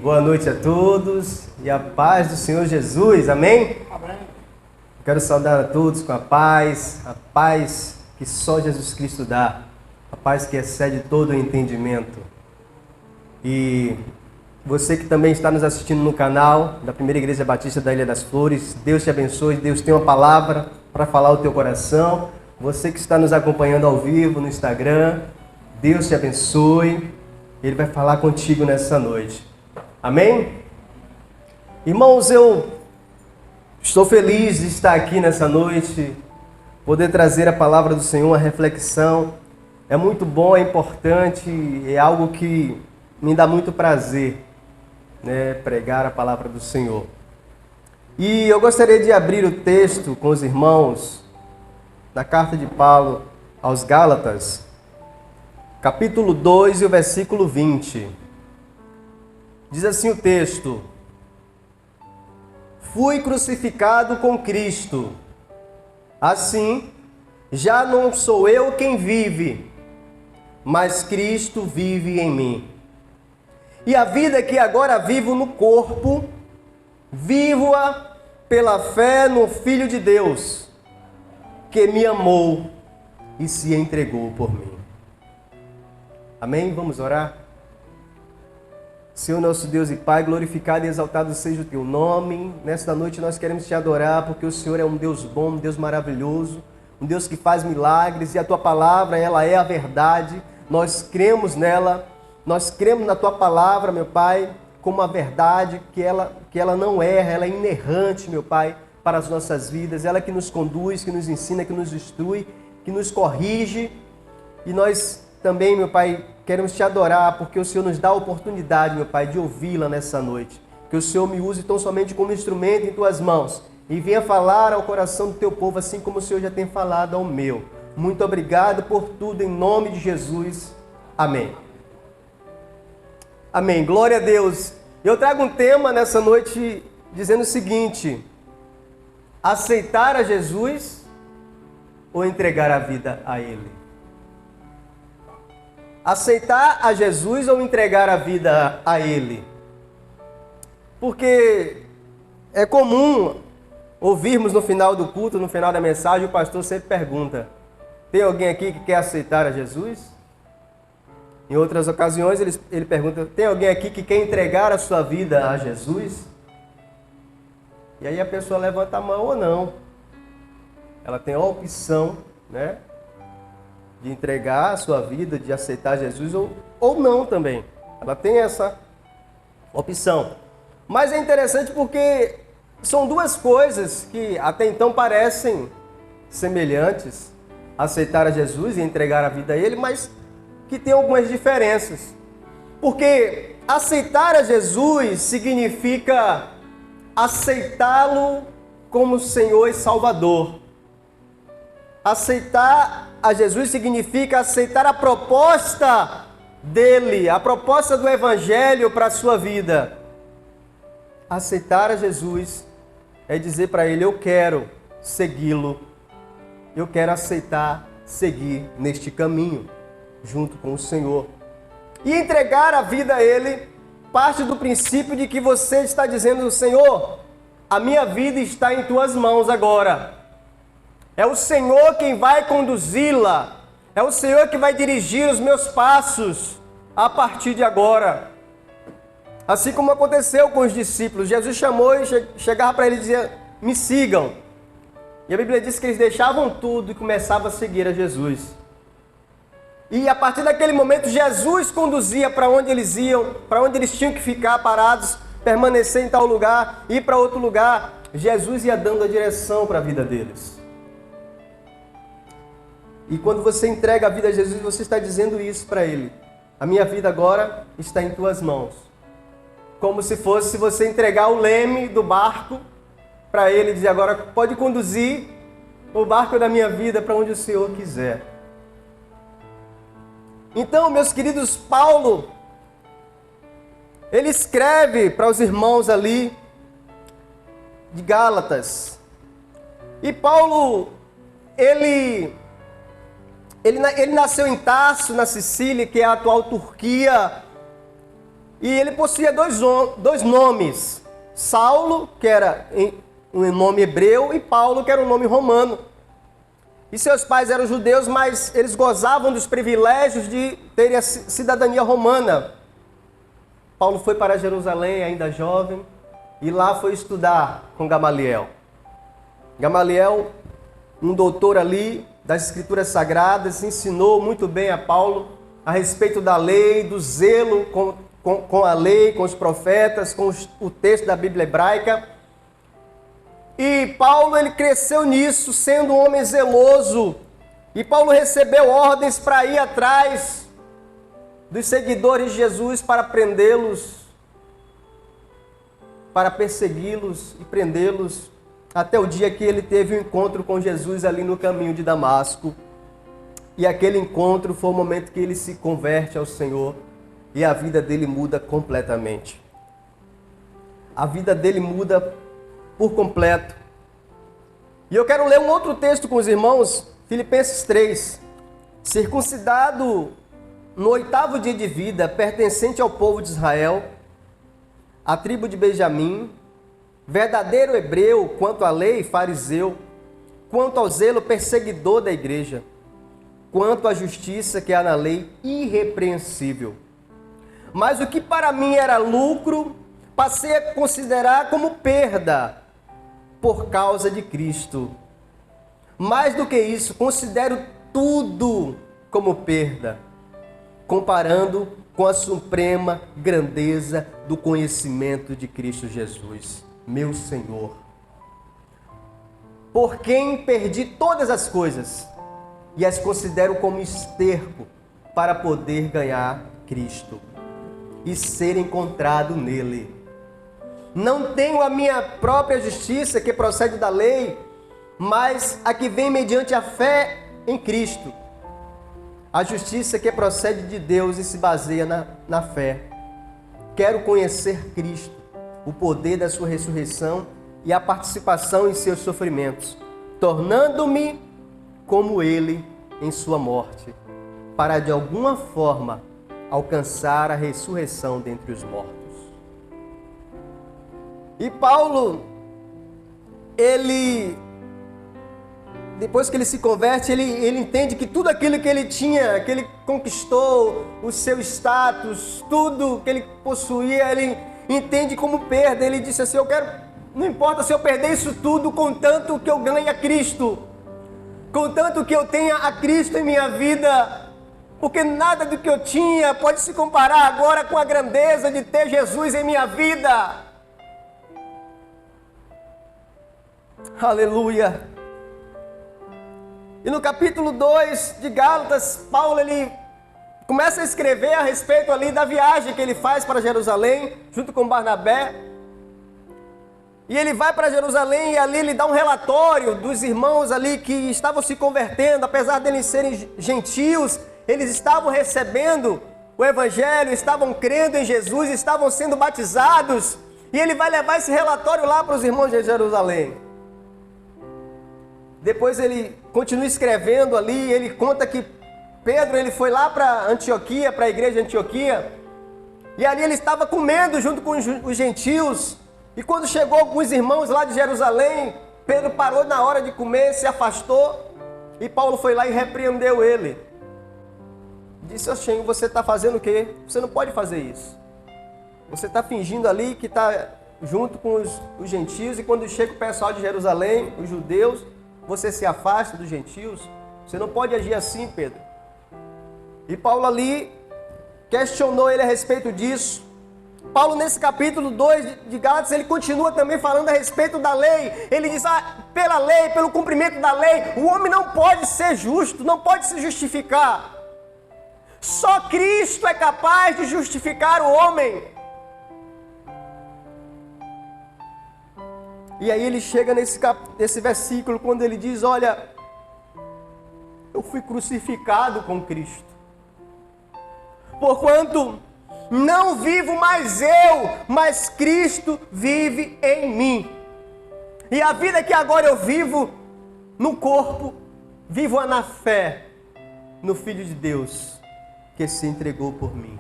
Boa noite a todos e a paz do Senhor Jesus, amém? Amém. Quero saudar a todos com a paz que só Jesus Cristo dá, a paz que excede todo o entendimento. E você que também está nos assistindo no canal da Primeira Igreja Batista da Ilha das Flores, Deus te abençoe, Deus tem uma palavra para falar ao teu coração. Você que está nos acompanhando ao vivo no Instagram, Deus te abençoe, Ele vai falar contigo nessa noite. Amém? Irmãos, eu estou feliz de estar aqui nessa noite, poder trazer a palavra do Senhor, a reflexão. É muito bom, é importante, é algo que me dá muito prazer, né, pregar a palavra do Senhor. E eu gostaria de abrir o texto com os irmãos da carta de Paulo aos Gálatas, capítulo 2 e o versículo 20. Diz assim o texto: fui crucificado com Cristo. Assim, já não sou eu quem vive, mas Cristo vive em mim. E a vida que agora vivo no corpo, vivo-a pela fé no Filho de Deus, que me amou e se entregou por mim. Amém? Vamos orar? Senhor nosso Deus e Pai, glorificado e exaltado seja o Teu nome. Nesta noite nós queremos Te adorar, porque o Senhor é um Deus bom, um Deus maravilhoso, um Deus que faz milagres, e a Tua palavra, ela é a verdade. Nós cremos nela, nós cremos na Tua palavra, meu Pai, como a verdade, que ela não erra, ela é inerrante, meu Pai, para as nossas vidas. Ela que nos conduz, que nos ensina, que nos instrui, que nos corrige. E nós também, meu Pai, queremos Te adorar, porque o Senhor nos dá a oportunidade, meu Pai, de ouvi-la nessa noite. Que o Senhor me use tão somente como instrumento em Tuas mãos e venha falar ao coração do Teu povo, assim como o Senhor já tem falado ao meu. Muito obrigado por tudo, em nome de Jesus. Amém. Amém. Glória a Deus. Eu trago um tema nessa noite dizendo o seguinte: aceitar a Jesus ou entregar a vida a Ele? Aceitar a Jesus ou entregar a vida a Ele? Porque é comum ouvirmos no final do culto, no final da mensagem, o pastor sempre pergunta: tem alguém aqui que quer aceitar a Jesus? Em outras ocasiões ele pergunta: tem alguém aqui que quer entregar a sua vida a Jesus? E aí a pessoa levanta a mão ou não. Ela tem a opção, né, de entregar a sua vida, de aceitar Jesus ou não também. Ela tem essa opção. Mas é interessante porque são duas coisas que até então parecem semelhantes: aceitar a Jesus e entregar a vida a Ele, mas que tem algumas diferenças. Porque aceitar a Jesus significa aceitá-lo como Senhor e Salvador. Aceitar a Jesus significa aceitar a proposta dele, a proposta do Evangelho para a sua vida. Aceitar a Jesus é dizer para Ele: eu quero segui-lo, eu quero aceitar, seguir neste caminho, junto com o Senhor. E entregar a vida a Ele parte do princípio de que você está dizendo: Senhor, a minha vida está em Tuas mãos agora. É o Senhor quem vai conduzi-la. É o Senhor que vai dirigir os meus passos a partir de agora. Assim como aconteceu com os discípulos. Jesus chamou e chegava para eles e dizia: me sigam. E a Bíblia diz que eles deixavam tudo e começavam a seguir a Jesus. E a partir daquele momento, Jesus conduzia para onde eles iam, para onde eles tinham que ficar parados, permanecer em tal lugar, ir para outro lugar. Jesus ia dando a direção para a vida deles. E quando você entrega a vida a Jesus, você está dizendo isso para Ele: a minha vida agora está em Tuas mãos. Como se fosse você entregar o leme do barco para Ele e dizer: agora pode conduzir o barco da minha vida para onde o Senhor quiser. Então, meus queridos, Paulo, ele escreve para os irmãos ali de Gálatas. E Paulo, ele nasceu em Tarso, na Sicília, que é a atual Turquia. E ele possuía dois nomes. Saulo, que era um nome hebreu, e Paulo, que era um nome romano. E seus pais eram judeus, mas eles gozavam dos privilégios de terem a cidadania romana. Paulo foi para Jerusalém, ainda jovem, e lá foi estudar com Gamaliel. Gamaliel, um doutor ali das Escrituras Sagradas, ensinou muito bem a Paulo a respeito da lei, do zelo com a lei, com os profetas, com o texto da Bíblia hebraica. E Paulo, ele cresceu nisso, sendo um homem zeloso. E Paulo recebeu ordens para ir atrás dos seguidores de Jesus para prendê-los, para persegui-los e prendê-los, até o dia que ele teve um encontro com Jesus ali no caminho de Damasco. E aquele encontro foi o momento que ele se converte ao Senhor e a vida dele muda completamente. A vida dele muda por completo. E eu quero ler um outro texto com os irmãos, Filipenses 3. Circuncidado no 8º dia de vida, pertencente ao povo de Israel, a tribo de Benjamim, verdadeiro hebreu quanto à lei, fariseu, quanto ao zelo, perseguidor da igreja, quanto à justiça que há na lei, irrepreensível. Mas o que para mim era lucro, passei a considerar como perda por causa de Cristo. Mais do que isso, considero tudo como perda, comparando com a suprema grandeza do conhecimento de Cristo Jesus, meu Senhor, por quem perdi todas as coisas e as considero como esterco para poder ganhar Cristo e ser encontrado nele. Não tenho a minha própria justiça que procede da lei, mas a que vem mediante a fé em Cristo. A justiça que procede de Deus e se baseia na fé. Quero conhecer Cristo, o poder da sua ressurreição e a participação em seus sofrimentos, tornando-me como ele em sua morte, para de alguma forma alcançar a ressurreição dentre os mortos. E Paulo, depois que ele se converte, ele entende que tudo aquilo que ele tinha, que ele conquistou, o seu status, tudo que ele possuía, ele entende como perda. Ele disse assim: não importa se eu perder isso tudo, contanto que eu ganhe a Cristo, contanto que eu tenha a Cristo em minha vida, porque nada do que eu tinha pode se comparar agora com a grandeza de ter Jesus em minha vida. Aleluia! E no capítulo 2 de Gálatas, Paulo ele começa a escrever a respeito ali da viagem que ele faz para Jerusalém, junto com Barnabé. E ele vai para Jerusalém e ali ele dá um relatório dos irmãos ali que estavam se convertendo, apesar de eles serem gentios, eles estavam recebendo o Evangelho, estavam crendo em Jesus, estavam sendo batizados. E ele vai levar esse relatório lá para os irmãos de Jerusalém. Depois ele continua escrevendo ali, ele conta que Pedro ele foi lá para Antioquia, para a igreja de Antioquia, e ali ele estava comendo junto com os gentios, e quando chegou alguns irmãos lá de Jerusalém, Pedro parou na hora de comer, se afastou, e Paulo foi lá e repreendeu ele. Disse: "Ô Senhor, você está fazendo o quê? Você não pode fazer isso. Você está fingindo ali que está junto com os gentios, e quando chega o pessoal de Jerusalém, os judeus, você se afasta dos gentios. Você não pode agir assim, Pedro." E Paulo ali questionou ele a respeito disso. Paulo, nesse capítulo 2 de Gálatas, ele continua também falando a respeito da lei. Ele diz: pela lei, pelo cumprimento da lei, o homem não pode ser justo, não pode se justificar. Só Cristo é capaz de justificar o homem. E aí ele chega nesse versículo, quando ele diz: olha, eu fui crucificado com Cristo. Porquanto não vivo mais eu, mas Cristo vive em mim. E a vida que agora eu vivo no corpo, vivo-a na fé no Filho de Deus, que se entregou por mim.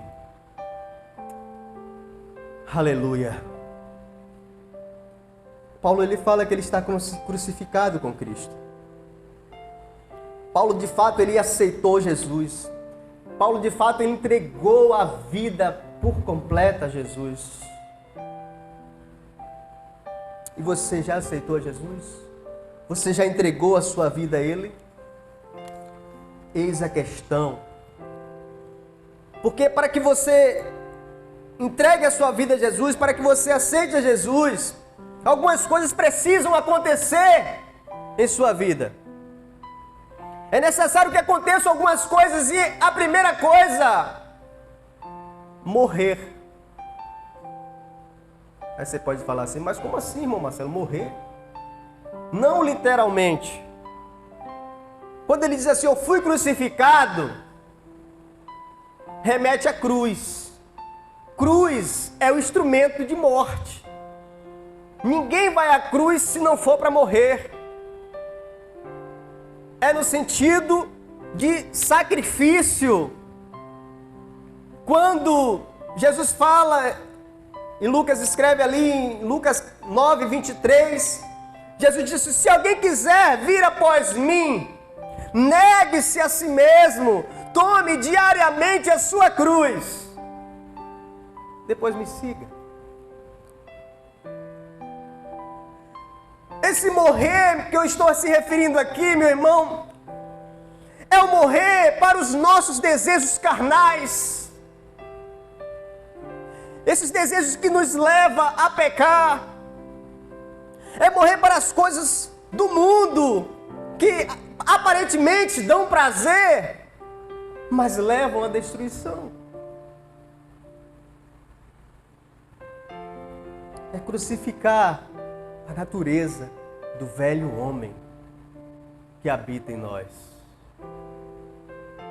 Aleluia. Paulo ele fala que ele está crucificado com Cristo. Paulo de fato ele aceitou Jesus. Paulo de fato ele entregou a vida por completa a Jesus. E você já aceitou Jesus? Você já entregou a sua vida a Ele? Eis a questão. Porque para que você entregue a sua vida a Jesus, para que você aceite a Jesus, algumas coisas precisam acontecer em sua vida. É necessário que aconteçam algumas coisas e a primeira coisa, morrer. Aí você pode falar assim, mas como assim, irmão Marcelo, morrer? Não literalmente. Quando ele diz assim, eu fui crucificado, remete à cruz. Cruz é o instrumento de morte. Ninguém vai à cruz se não for para morrer. É no sentido de sacrifício. Quando Jesus fala, e Lucas escreve ali em Lucas 9, 23, Jesus disse, se alguém quiser vir após mim, negue-se a si mesmo, tome diariamente a sua cruz, depois me siga. Esse morrer que eu estou se referindo aqui, meu irmão, é o morrer para os nossos desejos carnais. Esses desejos que nos levam a pecar. É morrer para as coisas do mundo, que aparentemente dão prazer, mas levam à destruição. É crucificar a natureza do velho homem que habita em nós.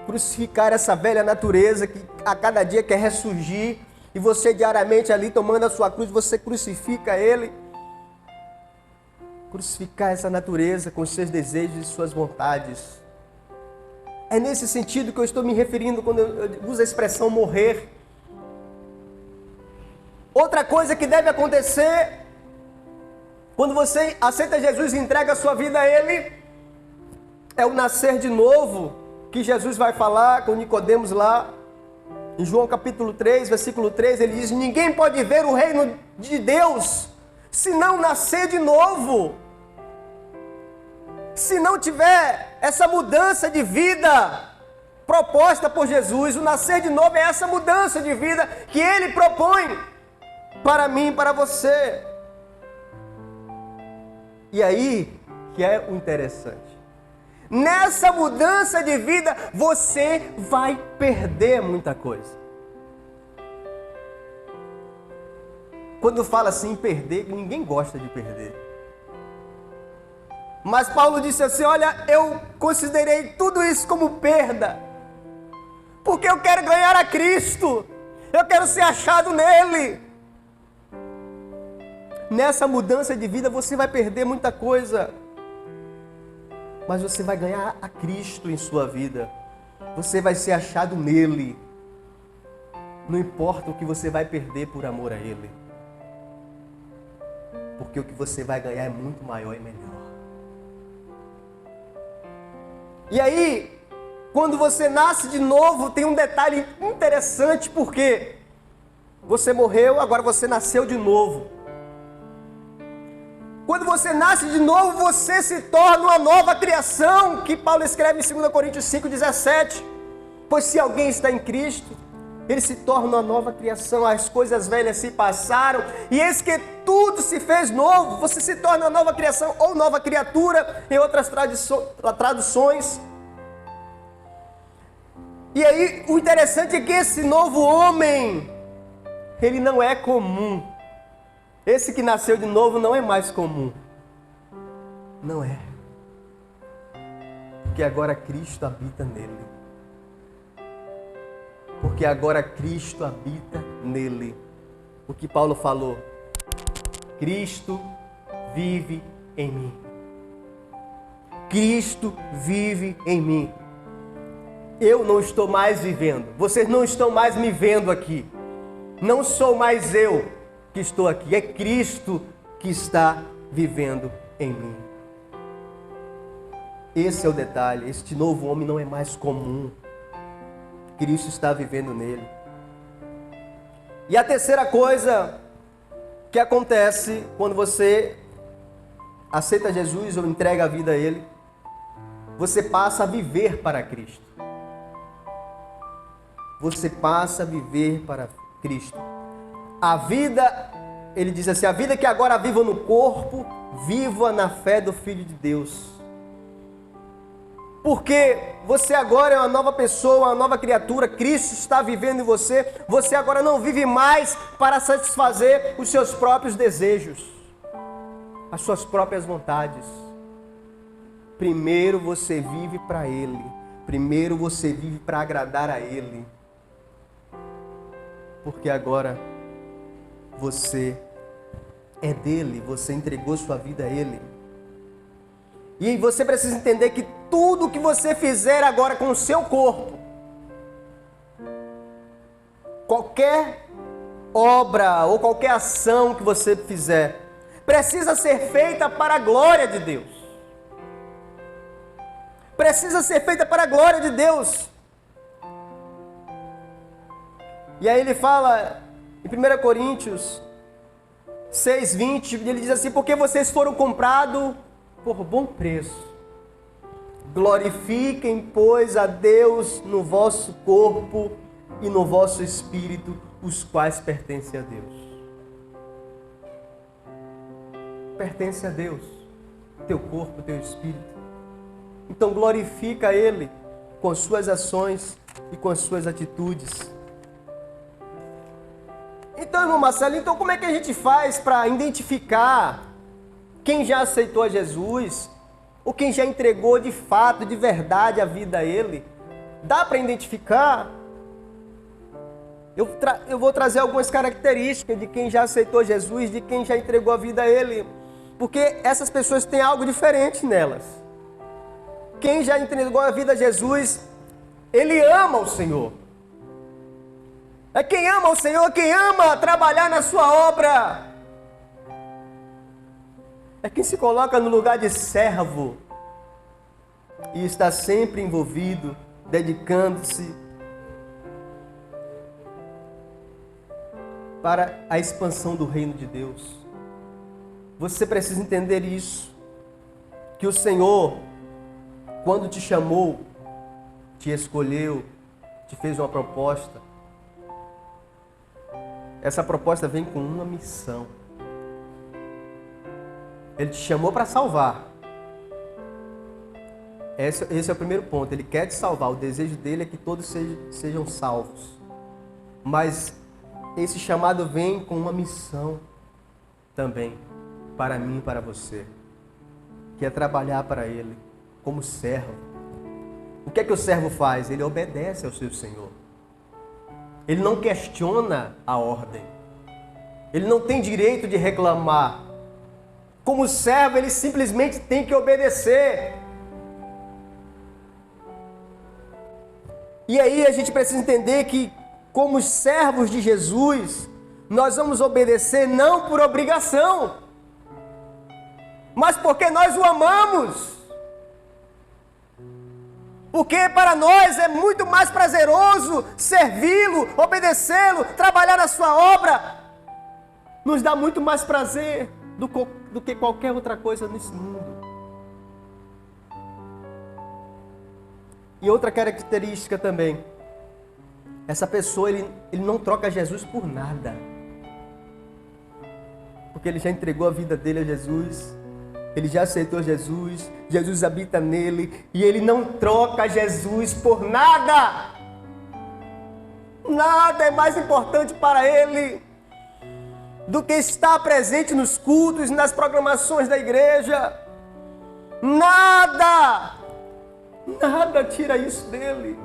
Crucificar essa velha natureza que a cada dia quer ressurgir e você diariamente ali tomando a sua cruz, você crucifica ele. Crucificar essa natureza com seus desejos e suas vontades. É nesse sentido que eu estou me referindo quando eu uso a expressão morrer. Outra coisa que deve acontecer quando você aceita Jesus e entrega a sua vida a Ele, é o nascer de novo, que Jesus vai falar com Nicodemos lá, em João capítulo 3, versículo 3, ele diz, ninguém pode ver o reino de Deus, se não nascer de novo. Se não tiver essa mudança de vida proposta por Jesus, o nascer de novo é essa mudança de vida que Ele propõe para mim e para você. E aí, que é o interessante. Nessa mudança de vida, você vai perder muita coisa. Quando fala assim, perder, ninguém gosta de perder. Mas Paulo disse assim, olha, eu considerei tudo isso como perda. Porque eu quero ganhar a Cristo. Eu quero ser achado nele. Nessa mudança de vida você vai perder muita coisa, mas você vai ganhar a Cristo em sua vida. Você vai ser achado nele. Não importa o que você vai perder por amor a Ele, porque o que você vai ganhar é muito maior e melhor. E aí, quando você nasce de novo, tem um detalhe interessante, porque você morreu, agora você nasceu de novo. Quando você nasce de novo, você se torna uma nova criação, que Paulo escreve em 2 Coríntios 5,17. Pois se alguém está em Cristo, ele se torna uma nova criação, as coisas velhas se passaram, e eis que tudo se fez novo. Você se torna uma nova criação, ou nova criatura, em outras traduções. E aí, o interessante é que esse novo homem, ele não é comum. Esse que nasceu de novo não é mais comum. Não é. Porque agora Cristo habita nele. Porque agora Cristo habita nele. O que Paulo falou. Cristo vive em mim. Cristo vive em mim. Eu não estou mais vivendo. Vocês não estão mais me vendo aqui. Não sou mais eu. que estou aqui, é Cristo que está vivendo em mim. Esse é o detalhe, este novo homem não é mais comum. Cristo está vivendo nele. E a terceira coisa que acontece quando você aceita Jesus ou entrega a vida a Ele, você passa a viver para Cristo. Você passa a viver para Cristo. A vida, ele diz assim, a vida que agora vivo no corpo, viva na fé do Filho de Deus. Porque você agora é uma nova pessoa, uma nova criatura, Cristo está vivendo em você, você agora não vive mais para satisfazer os seus próprios desejos, as suas próprias vontades. Primeiro você vive para Ele, primeiro você vive para agradar a Ele. Porque agora você é dele, você entregou sua vida a Ele. E você precisa entender que tudo que você fizer agora com o seu corpo, qualquer obra ou qualquer ação que você fizer, precisa ser feita para a glória de Deus. Precisa ser feita para a glória de Deus. E aí ele fala em 1 Coríntios 6:20, ele diz assim, porque vocês foram comprados por bom preço. Glorifiquem, pois, a Deus no vosso corpo e no vosso espírito, os quais pertencem a Deus. Pertence a Deus, teu corpo, teu espírito. Então glorifica Ele com as suas ações e com as suas atitudes. Então, irmão Marcelo, então como é que a gente faz para identificar quem já aceitou a Jesus, ou quem já entregou de fato, de verdade a vida a Ele? Dá para identificar? Eu vou trazer algumas características de quem já aceitou Jesus, de quem já entregou a vida a Ele, porque essas pessoas têm algo diferente nelas. Quem já entregou a vida a Jesus, ele ama o Senhor. É quem ama o Senhor, quem ama trabalhar na sua obra. É quem se coloca no lugar de servo e está sempre envolvido, dedicando-se para a expansão do reino de Deus. Você precisa entender isso, que o Senhor, quando te chamou, te escolheu, te fez uma proposta. Essa proposta vem com uma missão. Ele te chamou para salvar. Esse é o primeiro ponto. Ele quer te salvar. O desejo dele é que todos sejam salvos. Mas esse chamado vem com uma missão também, para mim e para você, que é trabalhar para Ele como servo. O que é que o servo faz? Ele obedece ao seu Senhor. Ele não questiona a ordem. Ele não tem direito de reclamar. Como servo, ele simplesmente tem que obedecer. E aí a gente precisa entender que, como servos de Jesus, nós vamos obedecer não por obrigação, mas porque nós o amamos. Porque para nós é muito mais prazeroso servi-lo, obedecê-lo, trabalhar na sua obra. Nos dá muito mais prazer do que qualquer outra coisa nesse mundo. E outra característica também, essa pessoa ele não troca Jesus por nada. Porque ele já entregou a vida dele a Jesus. Ele já aceitou Jesus, Jesus habita nele e ele não troca Jesus por nada. Nada é mais importante para ele do que estar presente nos cultos, nas programações da igreja. Nada tira isso dele.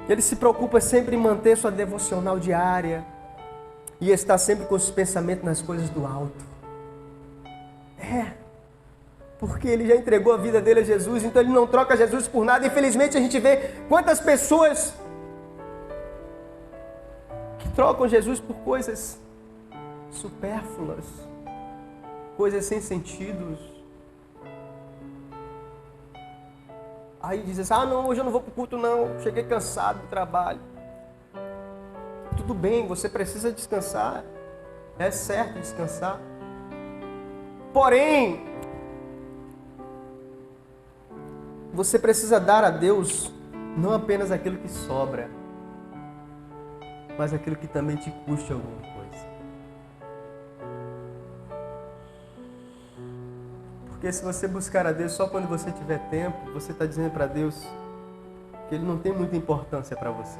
Ele se preocupa sempre em manter sua devocional diária e está sempre com os pensamentos nas coisas do alto. Porque ele já entregou a vida dele a Jesus, então ele não troca Jesus por nada. Infelizmente a gente vê quantas pessoas que trocam Jesus por coisas supérfluas, coisas sem sentidos. Aí diz assim, não, hoje eu não vou para o culto não, cheguei cansado do trabalho. Tudo bem, você precisa descansar, é certo descansar. Porém, você precisa dar a Deus não apenas aquilo que sobra, mas aquilo que também te custe alguma coisa. Porque se você buscar a Deus só quando você tiver tempo, você está dizendo para Deus que Ele não tem muita importância para você.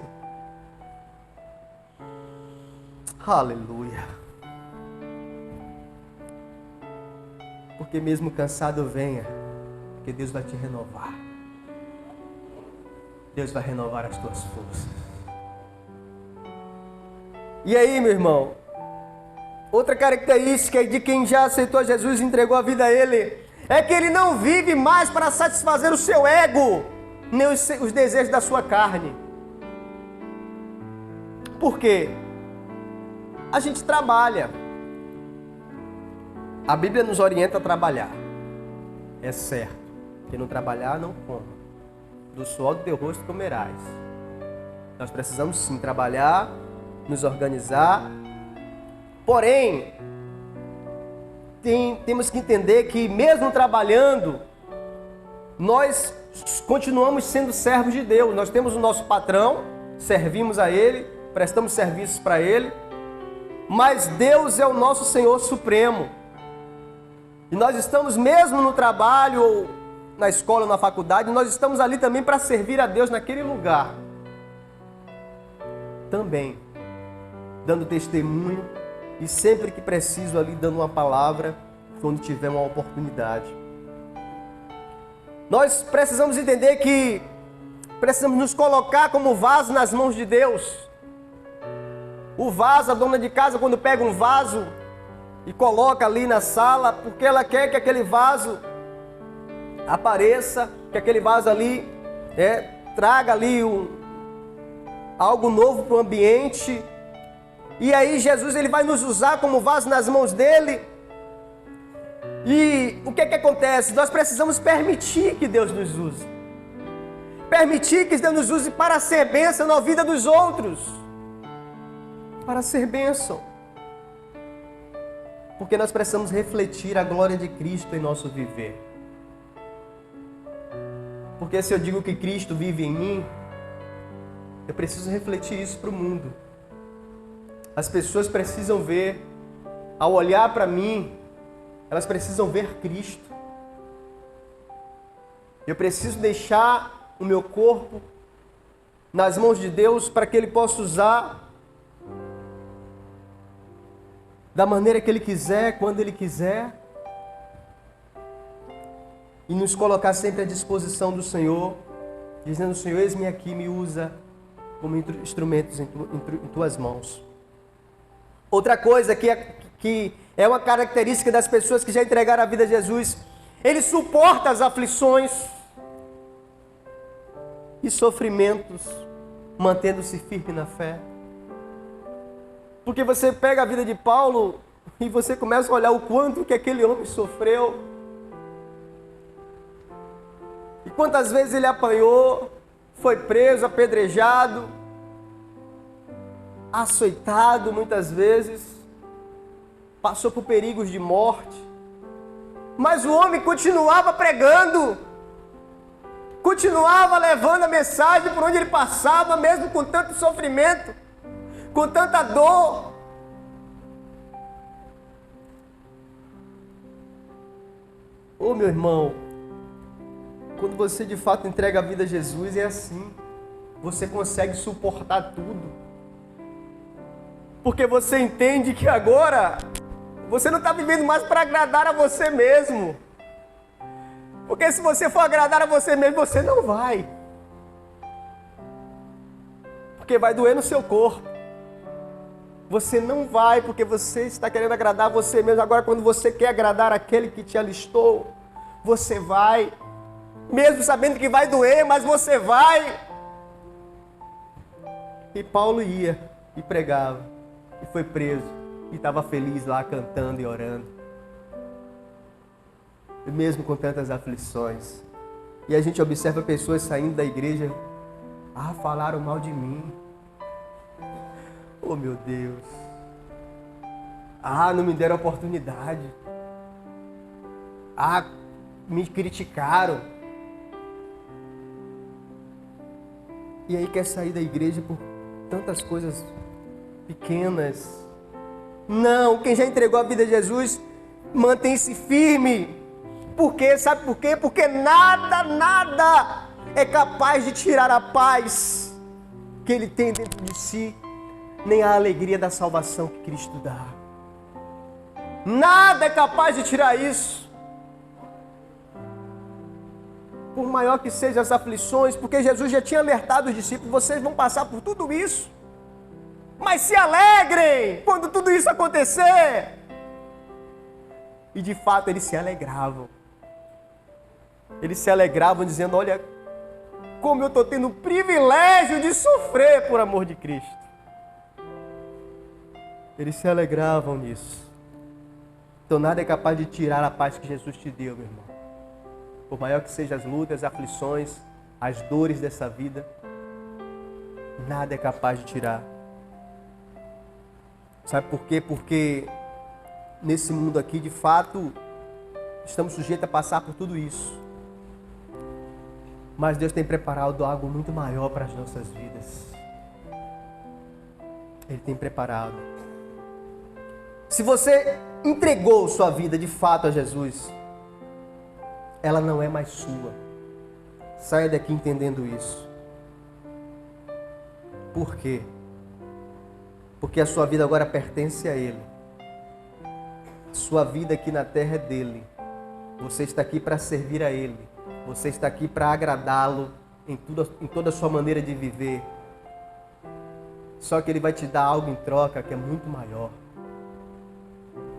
Aleluia. Porque mesmo cansado venha, porque Deus vai te renovar. Deus vai renovar as tuas forças. E aí, meu irmão? Outra característica de quem já aceitou Jesus e entregou a vida a Ele é que ele não vive mais para satisfazer o seu ego, nem os desejos da sua carne. Por quê? A gente trabalha. A Bíblia nos orienta a trabalhar. É certo. Quem não trabalhar, não coma. Do suor do teu rosto comerás. Nós precisamos sim trabalhar, nos organizar. Porém, temos que entender que mesmo trabalhando, nós continuamos sendo servos de Deus. Nós temos o nosso patrão, servimos a Ele, prestamos serviços para Ele, mas Deus é o nosso Senhor Supremo. E nós estamos mesmo no trabalho, ou na escola ou na faculdade, nós estamos ali também para servir a Deus naquele lugar. Também, dando testemunho e sempre que preciso ali dando uma palavra, quando tiver uma oportunidade. Nós precisamos entender que precisamos nos colocar como vaso nas mãos de Deus. O vaso, a dona de casa, quando pega um vaso e coloca ali na sala, porque ela quer que aquele vaso apareça, que aquele vaso ali traga ali algo novo para o ambiente. E aí Jesus ele vai nos usar como vaso nas mãos dele. E o que acontece? Nós precisamos permitir que Deus nos use. Permitir que Deus nos use para ser bênção na vida dos outros. Para ser bênção. Porque nós precisamos refletir a glória de Cristo em nosso viver. Porque se eu digo que Cristo vive em mim, eu preciso refletir isso para o mundo. As pessoas precisam ver, ao olhar para mim, elas precisam ver Cristo. Eu preciso deixar o meu corpo nas mãos de Deus para que Ele possa usar da maneira que Ele quiser, quando Ele quiser. E nos colocar sempre à disposição do Senhor, dizendo, Senhor, eis-me aqui, me usa como instrumentos em tuas mãos. Outra coisa que é uma característica das pessoas que já entregaram a vida a Jesus, ele suporta as aflições e sofrimentos, mantendo-se firme na fé. Porque você pega a vida de Paulo e você começa a olhar o quanto que aquele homem sofreu. E quantas vezes ele apanhou, foi preso, apedrejado, açoitado muitas vezes, passou por perigos de morte. Mas o homem continuava pregando, continuava levando a mensagem por onde ele passava, mesmo com tanto sofrimento, com tanta dor. Ô meu irmão, quando você de fato entrega a vida a Jesus, é assim. Você consegue suportar tudo. Porque você entende que agora você não está vivendo mais para agradar a você mesmo. Porque se você for agradar a você mesmo, você não vai. Porque vai doer no seu corpo. Você não vai porque você está querendo agradar a você mesmo. Agora, quando você quer agradar aquele que te alistou, você vai. Mesmo sabendo que vai doer, mas você vai. E Paulo ia. e pregava, e foi preso, e estava feliz lá cantando e orando. E mesmo com tantas aflições. E a gente observa pessoas saindo da igreja, falaram mal de mim. Oh, meu Deus. Não me deram oportunidade. Me criticaram. E aí quer sair da igreja por tantas coisas pequenas. Não, quem já entregou a vida a Jesus, mantém-se firme. Por quê? Sabe por quê? Porque nada é capaz de tirar a paz que ele tem dentro de si, nem a alegria da salvação que Cristo dá. Nada é capaz de tirar isso. Por maior que sejam as aflições, porque Jesus já tinha alertado os discípulos, vocês vão passar por tudo isso. Mas se alegrem quando tudo isso acontecer. E de fato eles se alegravam. Eles se alegravam dizendo, olha, como eu estou tendo o privilégio de sofrer por amor de Cristo. Eles se alegravam nisso. Então nada é capaz de tirar a paz que Jesus te deu, meu irmão. Por maior que sejam as lutas, as aflições, as dores dessa vida, nada é capaz de tirar. Sabe por quê? Porque nesse mundo aqui, de fato, estamos sujeitos a passar por tudo isso. Mas Deus tem preparado algo muito maior para as nossas vidas. Ele tem preparado. Se você entregou sua vida de fato a Jesus, ela não é mais sua. Saia daqui entendendo isso. Por quê? Porque a sua vida agora pertence a Ele. A sua vida aqui na terra é dele. Você está aqui para servir a Ele. Você está aqui para agradá-lo em toda a sua maneira de viver. Só que Ele vai te dar algo em troca que é muito maior.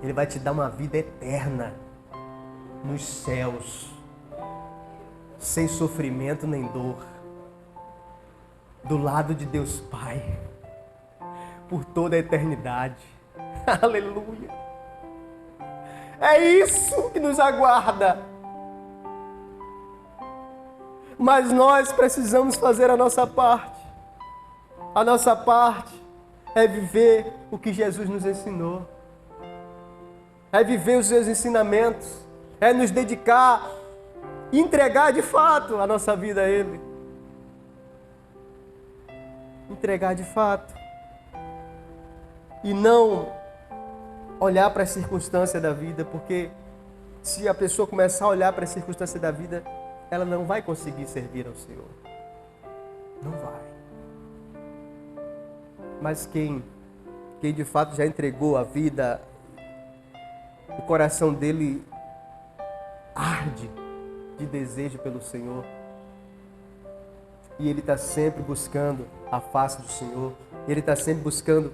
Ele vai te dar uma vida eterna nos céus, sem sofrimento nem dor, do lado de Deus Pai, por toda a eternidade. Aleluia! É isso que nos aguarda. Mas nós precisamos fazer a nossa parte. A nossa parte é viver o que Jesus nos ensinou. É viver os seus ensinamentos. É nos dedicar e entregar de fato a nossa vida a Ele. Entregar de fato. E não olhar para a circunstância da vida, porque se a pessoa começar a olhar para a circunstância da vida, ela não vai conseguir servir ao Senhor. Não vai. Mas quem de fato já entregou a vida, o coração dele arde de desejo pelo Senhor. E ele está sempre buscando a face do Senhor. Ele está sempre buscando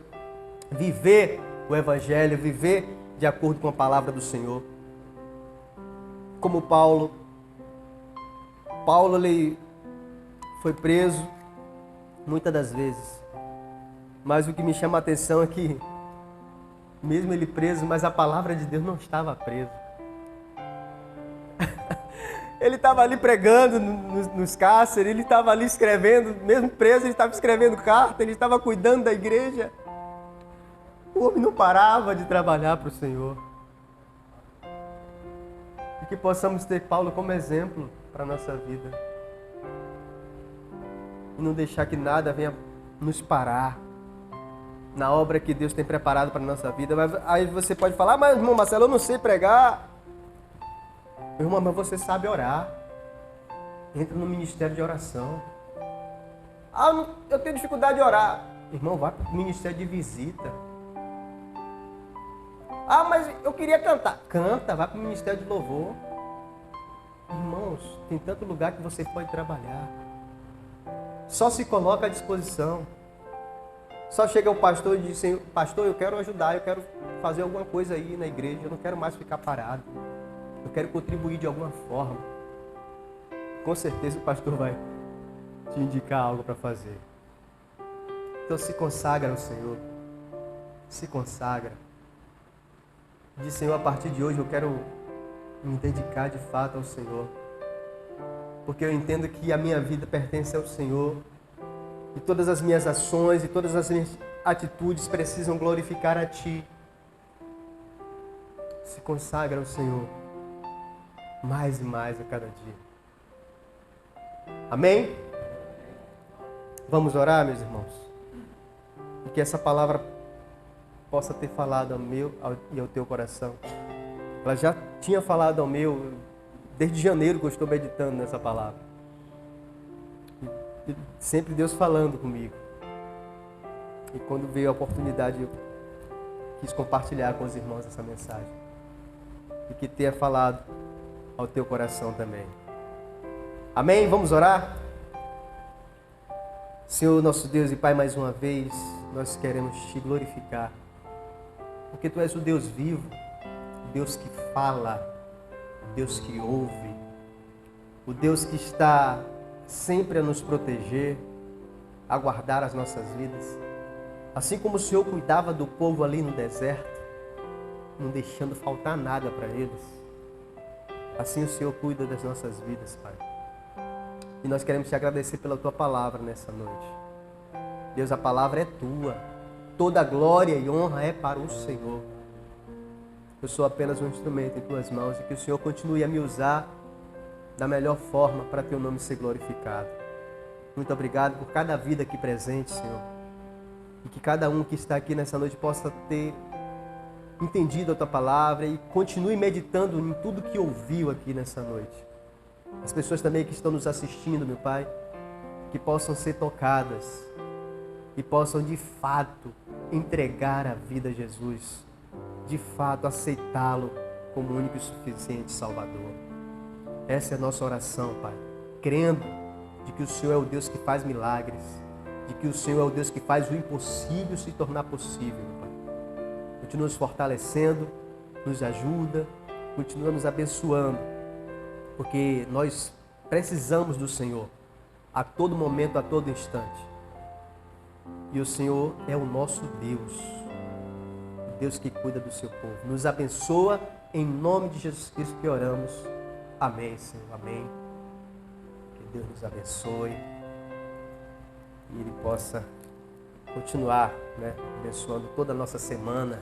viver o Evangelho, viver de acordo com a palavra do Senhor. Como Paulo, ele foi preso muitas das vezes. Mas o que me chama a atenção é que, mesmo ele preso, mas a palavra de Deus não estava presa. Ele estava ali pregando nos cárceres, ele estava ali escrevendo, mesmo preso, ele estava escrevendo carta, ele estava cuidando da igreja. O homem não parava de trabalhar para o Senhor. E que possamos ter Paulo como exemplo para a nossa vida. E não deixar que nada venha nos parar na obra que Deus tem preparado para a nossa vida. Mas aí você pode falar, mas irmão Marcelo, eu não sei pregar. Meu irmão, mas você sabe orar. Entra no ministério de oração. Eu tenho dificuldade de orar. Irmão, vai para o ministério de visita. Mas eu queria cantar. Canta, vai para o ministério de louvor. Irmãos, tem tanto lugar que você pode trabalhar. Só se coloca à disposição. Só chega o pastor e diz, pastor, eu quero ajudar, eu quero fazer alguma coisa aí na igreja, eu não quero mais ficar parado. Eu quero contribuir de alguma forma. Com certeza o pastor vai te indicar algo para fazer. Então se consagra ao Senhor. Se consagra. Diz, Senhor, a partir de hoje eu quero me dedicar de fato ao Senhor. Porque eu entendo que a minha vida pertence ao Senhor. E todas as minhas ações e todas as minhas atitudes precisam glorificar a Ti. Se consagra ao Senhor. Mais e mais a cada dia. Amém? Vamos orar, meus irmãos? E que essa palavra possa ter falado ao meu e ao teu coração. Ela já tinha falado ao meu, desde janeiro que eu estou meditando nessa palavra. E sempre Deus falando comigo. E quando veio a oportunidade, eu quis compartilhar com os irmãos essa mensagem. E que tenha falado ao teu coração também. Amém? Vamos orar? Senhor, nosso Deus e Pai, mais uma vez, nós queremos Te glorificar. Porque Tu és o Deus vivo, o Deus que fala, o Deus que ouve, o Deus que está sempre a nos proteger, a guardar as nossas vidas. Assim como o Senhor cuidava do povo ali no deserto, não deixando faltar nada para eles, assim o Senhor cuida das nossas vidas, Pai. E nós queremos Te agradecer pela Tua palavra nessa noite. Deus, a palavra é Tua. Toda glória e honra é para o Senhor. Eu sou apenas um instrumento em Tuas mãos e que o Senhor continue a me usar da melhor forma para Teu nome ser glorificado. Muito obrigado por cada vida aqui presente, Senhor. E que cada um que está aqui nessa noite possa ter entendido a Tua palavra e continue meditando em tudo que ouviu aqui nessa noite. As pessoas também que estão nos assistindo, meu Pai, que possam ser tocadas e possam de fato entregar a vida a Jesus, de fato aceitá-lo como único e suficiente Salvador. Essa é a nossa oração, Pai, crendo de que o Senhor é o Deus que faz milagres, de que o Senhor é o Deus que faz o impossível se tornar possível, meu Pai. Continua nos fortalecendo, nos ajuda, continua nos abençoando, porque nós precisamos do Senhor a todo momento, a todo instante. E o Senhor é o nosso Deus, o Deus que cuida do seu povo. Nos abençoa, em nome de Jesus Cristo que oramos. Amém, Senhor, amém. Que Deus nos abençoe e Ele possa continuar, abençoando toda a nossa semana.